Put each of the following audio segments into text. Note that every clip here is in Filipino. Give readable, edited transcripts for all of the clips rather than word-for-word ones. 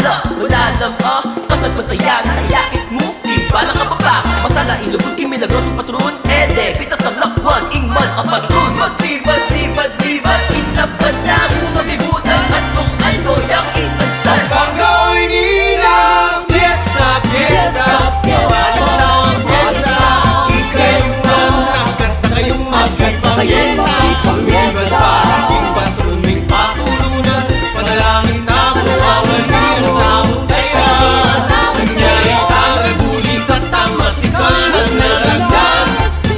Hala, wala naman kasal pataya na ayakit mo. Di ba lang kababa? Masala ilubog imilagrosong patron. Ede, pita sa lakwan, ingman ang patron. Magtibad, tibad, tibad, inapad na mo mabibutan. At kung ano yung isang sal Panggaoy nilang Fiesta, fiesta, mawalit na ang fiesta. Ikayong nanakot na kayong magpapayesta. Pag-ibad para aking patroning patulunan. Panalangin na mawawali ang namong tayran. Nangyari ang nagulis at ang masikal at naragdan.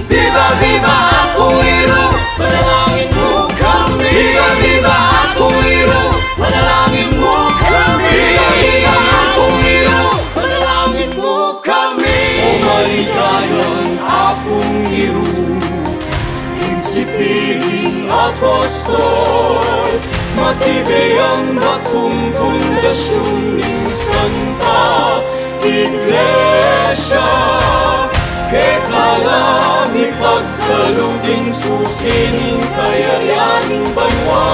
Viva, viva akong hero, panalangin mo kami. Viva, viva akong hero, panalangin mo kami. Viva, viva akong hero, panalangin mo kami. O maligayang akong hero, Insipiling apostol, matibay ang bakong pundasyon ng Santa Iglesia. Kekalang ipagkaluging susining kayayaning banwa.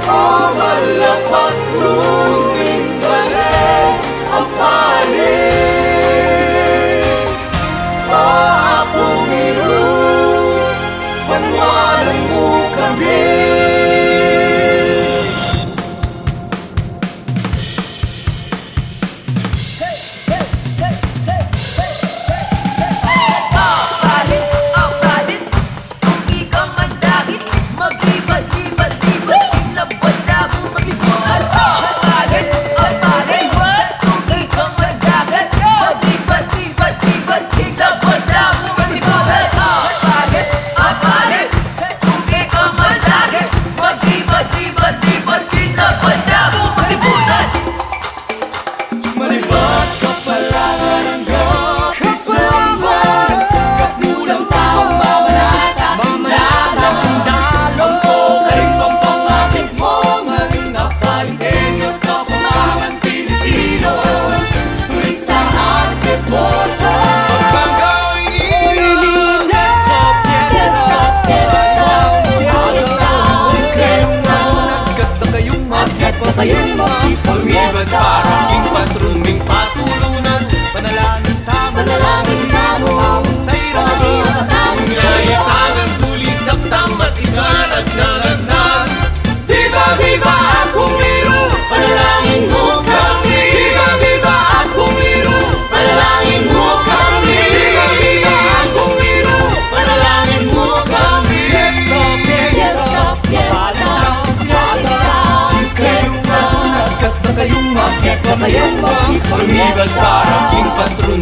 Amal na patruning balik ang panig. Akong hero, panawalan mo kami. Palit, kung ikaw mandagit, mag-ibad, ibad, ibad, inlabad na mo mag-ibad. Palit, kung ikaw mandagit, mag-ibad, ibad, ibad, inlabad na mo mag-ibad. Palit, kung ikaw mandagit, mag-ibad, ibad, ibad, inlabad na mo mag-ibad. Malibat kapalangan ang kakisamban, katmulang taong mamanata, mamanata. Kampo ka rin pampangakit mo, maring napalitenyos na pamangan Pilipino. Turista at deporta, pagpanggaoy nilang Fiesta, fiesta, mawalit na ang fiesta. Nagkat na kayong magpapayesta. Pag-ibad para aking patroning patulunan. Panalangin tamo, among tayran. Nangyayat ang tulis at tamasikan at nanagnan. Viva, viva akong hero, panalangin mo kami. Viva, viva akong hero, panalangin mo kami. Viva, viva akong hero, panalangin mo kami. Fiesta, fiesta, fiesta, fiesta. Nagkat na kayong magpapayesta. Pag-ibad para aking patroning